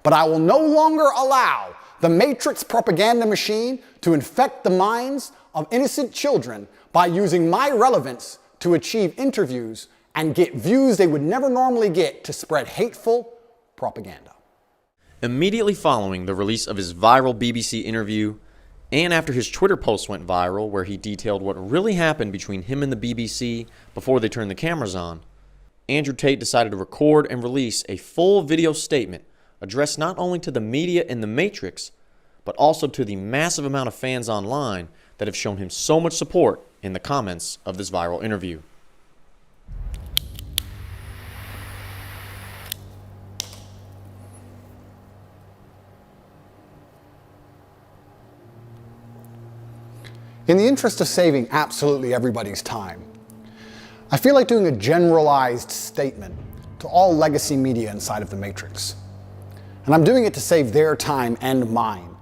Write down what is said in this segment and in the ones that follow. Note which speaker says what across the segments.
Speaker 1: but I will no longer allow the Matrix propaganda machine to infect the minds of innocent children by using my relevance to achieve interviews and get views they would never normally get to spread hateful propaganda.
Speaker 2: Immediately following the release of his viral BBC interview, and after his Twitter post went viral where he detailed what really happened between him and the BBC before they turned the cameras on, Andrew Tate decided to record and release a full video statement addressed not only to the media in the Matrix, but also to the massive amount of fans online that have shown him so much support in the comments of this viral interview.
Speaker 1: In the interest of saving absolutely everybody's time, I feel like doing a generalized statement to all legacy media inside of the Matrix. And I'm doing it to save their time and mine,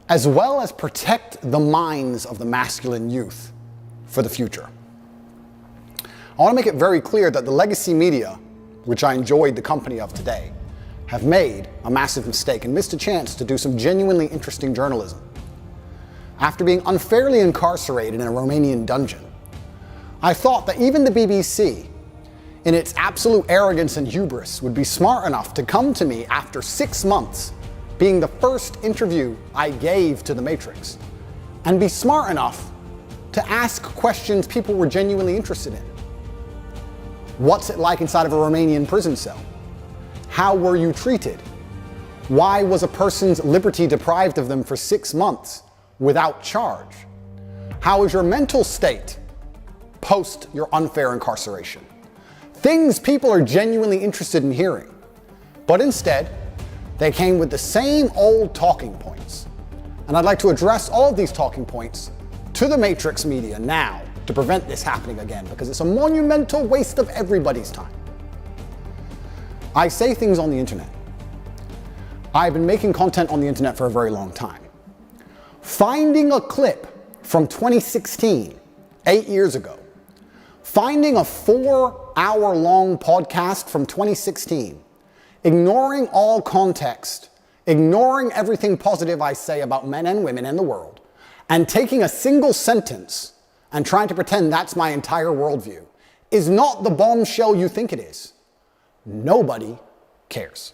Speaker 1: as well as protect the minds of the masculine youth for the future. I want to make it very clear that the legacy media, which I enjoyed the company of today, have made a massive mistake and missed a chance to do some genuinely interesting journalism. After being unfairly incarcerated in a Romanian dungeon, I thought that even the BBC, in its absolute arrogance and hubris, would be smart enough to come to me after 6 months, being the first interview I gave to the Matrix, and be smart enough to ask questions people were genuinely interested in. What's it like inside of a Romanian prison cell? How were you treated? Why was a person's liberty deprived of them for 6 months without charge? How is your mental state post your unfair incarceration? Things people are genuinely interested in hearing. But instead, they came with the same old talking points. And I'd like to address all of these talking points to the Matrix media now to prevent this happening again, because it's a monumental waste of everybody's time. I say things on the internet. I've been making content on the internet for a very long time. Finding a clip from 2016, 8 years ago, finding a 4-hour-long podcast from 2016, ignoring all context, ignoring everything positive I say about men and women and the world, and taking a single sentence and trying to pretend that's my entire worldview, is not the bombshell you think it is. Nobody cares.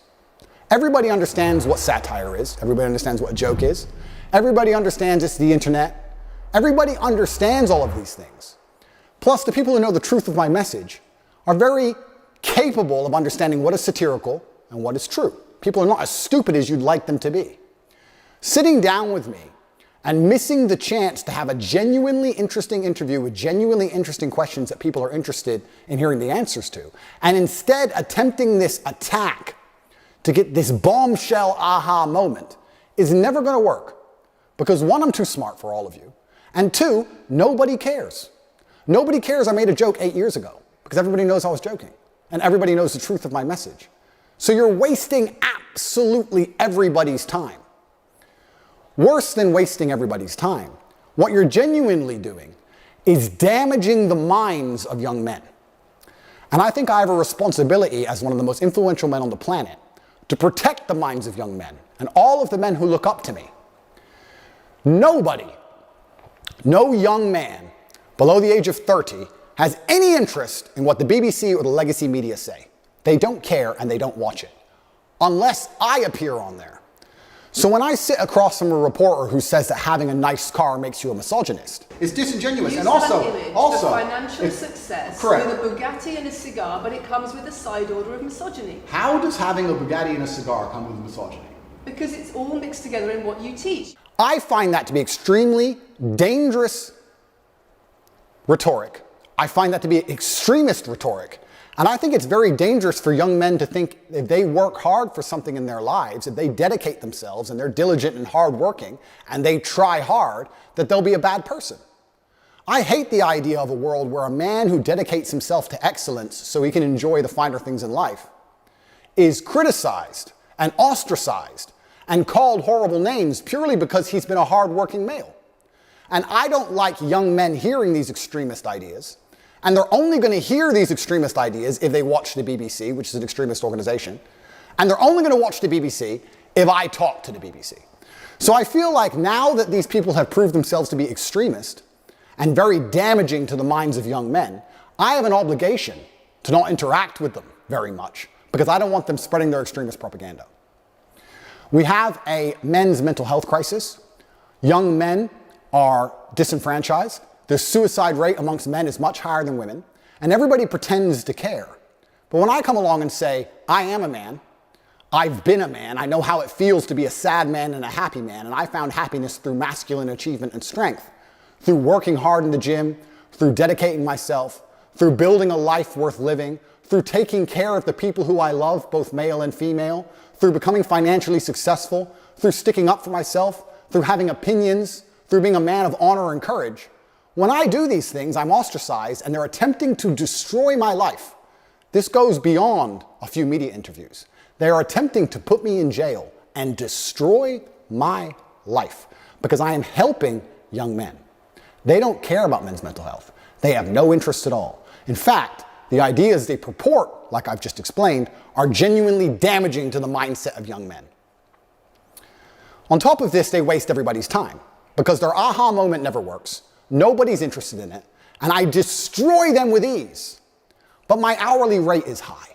Speaker 1: Everybody understands what satire is. Everybody understands what a joke is. Everybody understands it's the internet. Everybody understands all of these things. Plus, the people who know the truth of my message are very capable of understanding what is satirical and what is true. People are not as stupid as you'd like them to be. Sitting down with me and missing the chance to have a genuinely interesting interview with genuinely interesting questions that people are interested in hearing the answers to, and instead attempting this attack to get this bombshell aha moment, is never going to work. Because one, I'm too smart for all of you. And two, nobody cares. Nobody cares I made a joke 8 years ago, because everybody knows I was joking. And everybody knows the truth of my message. So you're wasting absolutely everybody's time. Worse than wasting everybody's time, what you're genuinely doing is damaging the minds of young men. And I think I have a responsibility as one of the most influential men on the planet to protect the minds of young men and all of the men who look up to me. Nobody, no young man below the age of 30 has any interest in what the BBC or the legacy media say. They don't care and they don't watch it, unless I appear on there. So when I sit across from a reporter who says that having a nice car makes you a misogynist, it's disingenuous.
Speaker 3: And
Speaker 1: also
Speaker 3: financial success
Speaker 1: correct.
Speaker 3: With a Bugatti and a cigar, but it comes with a side order of misogyny.
Speaker 1: How does having a Bugatti and a cigar come with misogyny?
Speaker 3: Because it's all mixed together in what you teach.
Speaker 1: I find that to be extremely dangerous rhetoric. I find that to be extremist rhetoric. And I think it's very dangerous for young men to think if they work hard for something in their lives, if they dedicate themselves and they're diligent and hardworking and they try hard, that they'll be a bad person. I hate the idea of a world where a man who dedicates himself to excellence so he can enjoy the finer things in life is criticized and ostracized and called horrible names purely because he's been a hardworking male. And I don't like young men hearing these extremist ideas. And they're only going to hear these extremist ideas if they watch the BBC, which is an extremist organization. And they're only going to watch the BBC if I talk to the BBC. So I feel like now that these people have proved themselves to be extremist and very damaging to the minds of young men, I have an obligation to not interact with them very much because I don't want them spreading their extremist propaganda. We have a men's mental health crisis. Young men are disenfranchised. The suicide rate amongst men is much higher than women, and everybody pretends to care. But when I come along and say, I am a man, I've been a man, I know how it feels to be a sad man and a happy man, and I found happiness through masculine achievement and strength, through working hard in the gym, through dedicating myself, through building a life worth living, through taking care of the people who I love, both male and female, through becoming financially successful, through sticking up for myself, through having opinions, through being a man of honor and courage. When I do these things, I'm ostracized and they're attempting to destroy my life. This goes beyond a few media interviews. They are attempting to put me in jail and destroy my life because I am helping young men. They don't care about men's mental health. They have no interest at all. In fact, the ideas they purport, like I've just explained, are genuinely damaging to the mindset of young men. On top of this, they waste everybody's time because their aha moment never works. Nobody's interested in it, and I destroy them with ease. But my hourly rate is high.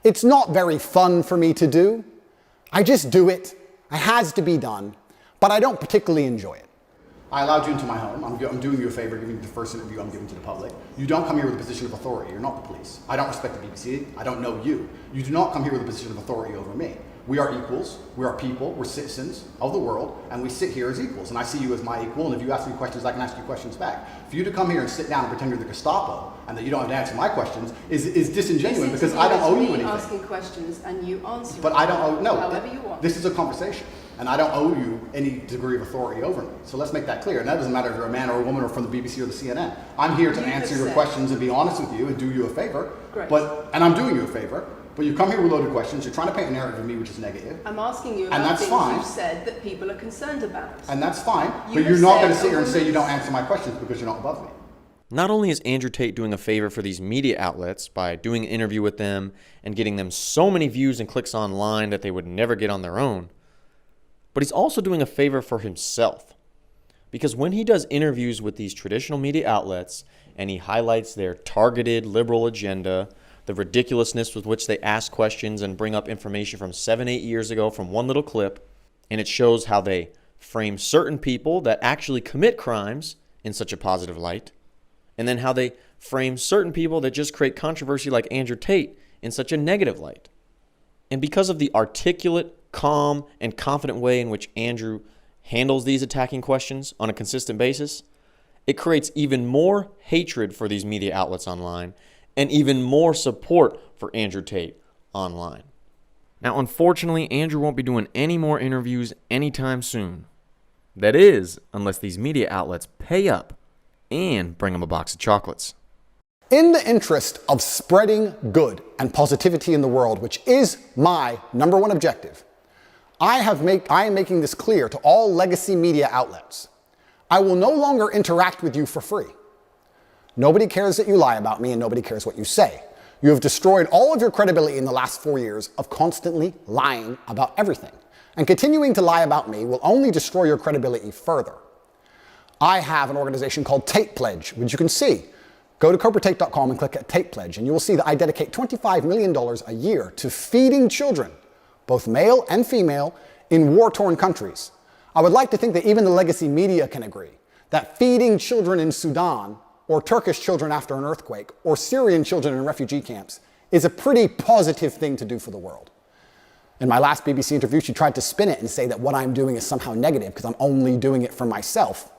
Speaker 1: It's not very fun for me to do. I just do it. It has to be done, but I don't particularly enjoy it. I allowed you into my home. I'm doing you a favor, giving you the first interview I'm giving to the public. You don't come here with a position of authority. You're not the police. I don't respect the BBC. I don't know you. You do not come here with a position of authority over me. We are equals. We are people. We're citizens of the world, and we sit here as equals. And I see you as my equal, and if you ask me questions, I can ask you questions back. For you to come here and sit down and pretend you're the Gestapo and that you don't have to answer my questions is disingenuous because I don't owe you anything.
Speaker 3: Asking questions and you answer.
Speaker 1: But I don't owe, no.
Speaker 3: However you want.
Speaker 1: This is a conversation, and I don't owe you any degree of authority over me. So let's make that clear. And that doesn't matter if you're a man or a woman or from the BBC or the CNN. I'm here to answer your questions and be honest with you and do you a favor.
Speaker 3: Great.
Speaker 1: And I'm doing you a favor. But you come here with loaded questions. You're trying to paint a narrative of me which is negative.
Speaker 3: I'm asking you about things you've said that people are concerned about.
Speaker 1: And that's fine. But you're not going to sit here and say you don't answer my questions because you're not above me.
Speaker 2: Not only is Andrew Tate doing a favor for these media outlets by doing an interview with them and getting them so many views and clicks online that they would never get on their own, but he's also doing a favor for himself. Because when he does interviews with these traditional media outlets and he highlights their targeted liberal agenda, the ridiculousness with which they ask questions and bring up information from 7-8 years ago from one little clip, and it shows how they frame certain people that actually commit crimes in such a positive light, and then how they frame certain people that just create controversy like Andrew Tate in such a negative light. And because of the articulate, calm, and confident way in which Andrew handles these attacking questions on a consistent basis, it creates even more hatred for these media outlets online and even more support for Andrew Tate online. Now, unfortunately, Andrew won't be doing any more interviews anytime soon. That is, unless these media outlets pay up and bring him a box of chocolates.
Speaker 1: In the interest of spreading good and positivity in the world, which is my number one objective, I am making this clear to all legacy media outlets. I will no longer interact with you for free. Nobody cares that you lie about me and nobody cares what you say. You have destroyed all of your credibility in the last 4 years of constantly lying about everything. And continuing to lie about me will only destroy your credibility further. I have an organization called Tate Pledge, which you can see. Go to CobraTate.com and click at Tate Pledge, and you will see that I dedicate $25 million a year to feeding children, both male and female, in war-torn countries. I would like to think that even the legacy media can agree that feeding children in Sudan, or Turkish children after an earthquake, or Syrian children in refugee camps is a pretty positive thing to do for the world. In my last BBC interview, she tried to spin it and say that what I'm doing is somehow negative because I'm only doing it for myself.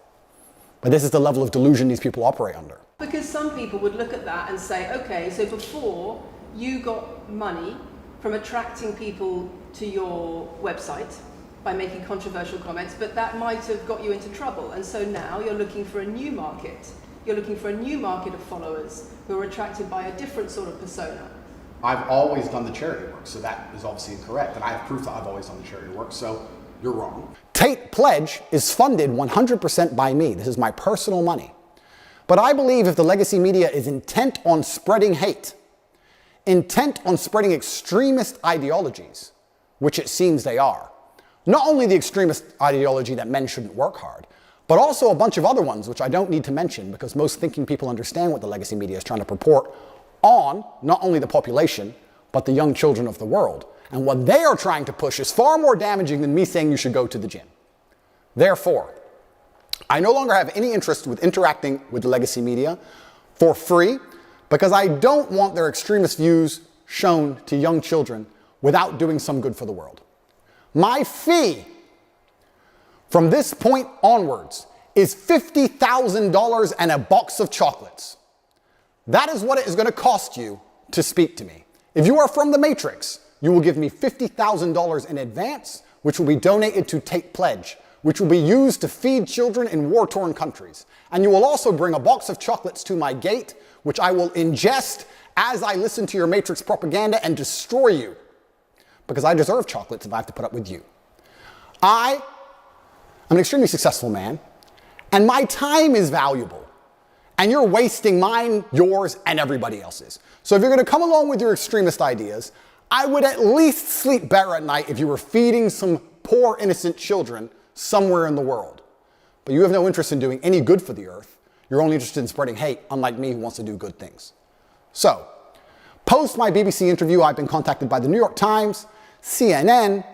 Speaker 1: But this is the level of delusion these people operate under.
Speaker 3: Because some people would look at that and say, okay, so before you got money from attracting people to your website by making controversial comments, but that might have got you into trouble. And so now you're looking for a new market. You're looking for a new market of followers who are attracted by a different sort of persona.
Speaker 1: I've always done the charity work, so that is obviously incorrect. And I have proof that I've always done the charity work, so you're wrong. Tate Pledge is funded 100% by me. This is my personal money. But I believe if the legacy media is intent on spreading hate, intent on spreading extremist ideologies, which it seems they are. Not only the extremist ideology that men shouldn't work hard, but also a bunch of other ones which I don't need to mention because most thinking people understand what the legacy media is trying to purport on not only the population, but the young children of the world. And what they are trying to push is far more damaging than me saying you should go to the gym. Therefore, I no longer have any interest with interacting with the legacy media for free because I don't want their extremist views shown to young children without doing some good for the world. My fee from this point onwards is $50,000 and a box of chocolates. That is what it is going to cost you to speak to me. If you are from the Matrix, you will give me $50,000 in advance, which will be donated to Tate Pledge, which will be used to feed children in war-torn countries. And you will also bring a box of chocolates to my gate, which I will ingest as I listen to your Matrix propaganda and destroy you. Because I deserve chocolates if I have to put up with you. I am an extremely successful man, and my time is valuable. And you're wasting mine, yours, and everybody else's. So if you're going to come along with your extremist ideas, I would at least sleep better at night if you were feeding some poor innocent children somewhere in the world. But you have no interest in doing any good for the earth. You're only interested in spreading hate, unlike me who wants to do good things. So, post my BBC interview, I've been contacted by the New York Times, CNN,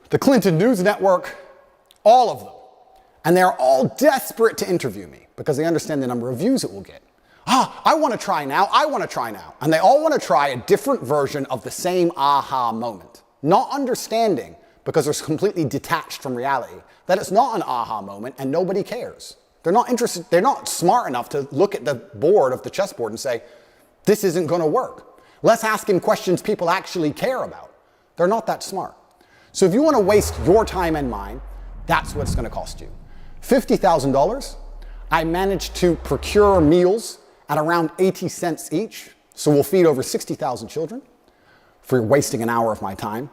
Speaker 1: the Clinton News Network, all of them. And they're all desperate to interview me because they understand the number of views it will get. I want to try now, I want to try now. And they all want to try a different version of the same aha moment. Not understanding, because they're completely detached from reality, that it's not an aha moment and nobody cares. They're not interested, they're not smart enough to look at the board of the chessboard and say, this isn't going to work. Let's ask him questions people actually care about. They're not that smart. So if you want to waste your time and mine, that's what it's going to cost you. $50,000, I managed to procure meals at around 80 cents each, so we'll feed over 60,000 children for wasting an hour of my time,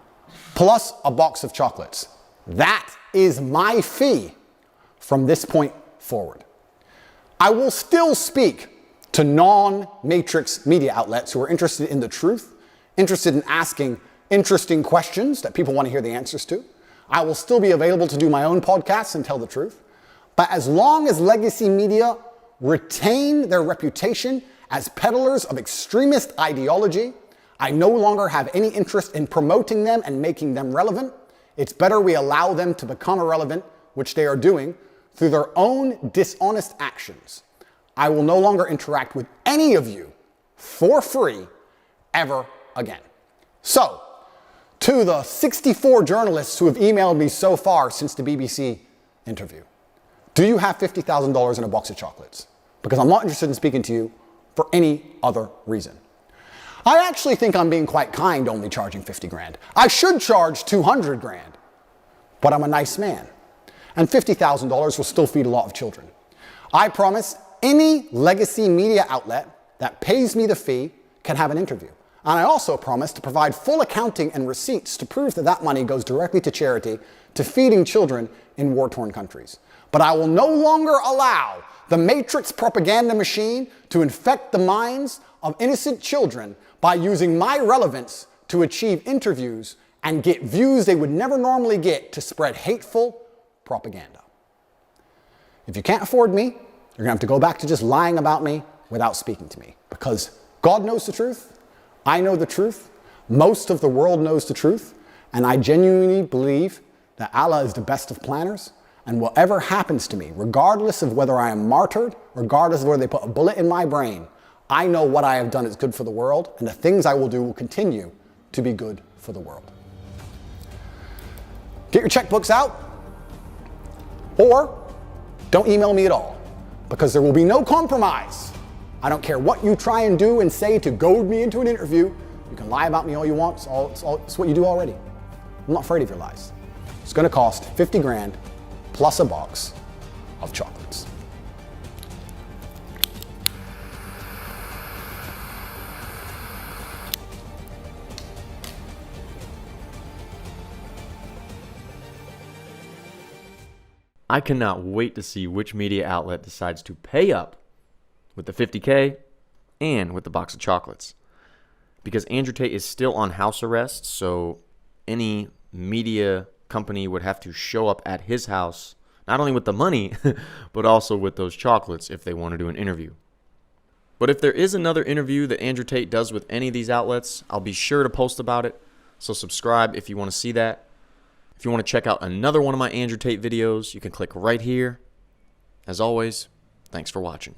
Speaker 1: plus a box of chocolates. That is my fee from this point forward. I will still speak to non-Matrix media outlets who are interested in the truth, interested in asking interesting questions that people want to hear the answers to. I will still be available to do my own podcasts and tell the truth. But as long as legacy media retain their reputation as peddlers of extremist ideology, I no longer have any interest in promoting them and making them relevant. It's better we allow them to become irrelevant, which they are doing, through their own dishonest actions. I will no longer interact with any of you for free ever again. So, to the 64 journalists who have emailed me so far since the BBC interview, do you have $50,000 in a box of chocolates? Because I'm not interested in speaking to you for any other reason. I actually think I'm being quite kind only charging 50 grand. I should charge 200 grand, but I'm a nice man. And $50,000 will still feed a lot of children. I promise any legacy media outlet that pays me the fee can have an interview. And I also promise to provide full accounting and receipts to prove that that money goes directly to charity, to feeding children in war-torn countries. But I will no longer allow the Matrix propaganda machine to infect the minds of innocent children by using my relevance to achieve interviews and get views they would never normally get to spread hateful propaganda. If you can't afford me, you're going to have to go back to just lying about me without speaking to me. Because God knows the truth, I know the truth, most of the world knows the truth, and I genuinely believe that Allah is the best of planners, and whatever happens to me, regardless of whether I am martyred, regardless of whether they put a bullet in my brain, I know what I have done is good for the world, and the things I will do will continue to be good for the world. Get your checkbooks out, or don't email me at all, because there will be no compromise. I don't care what you try and do and say to goad me into an interview. You can lie about me all you want. It's what you do already. I'm not afraid of your lies. It's going to cost 50 grand plus a box of chocolates.
Speaker 2: I cannot wait to see which media outlet decides to pay up with the 50K and with the box of chocolates. because Andrew Tate is still on house arrest, so any media company would have to show up at his house, not only with the money, but also with those chocolates if they want to do an interview. But if there is another interview that Andrew Tate does with any of these outlets, I'll be sure to post about it, so subscribe if you want to see that. If you want to check out another one of my Andrew Tate videos, you can click right here. As always, thanks for watching.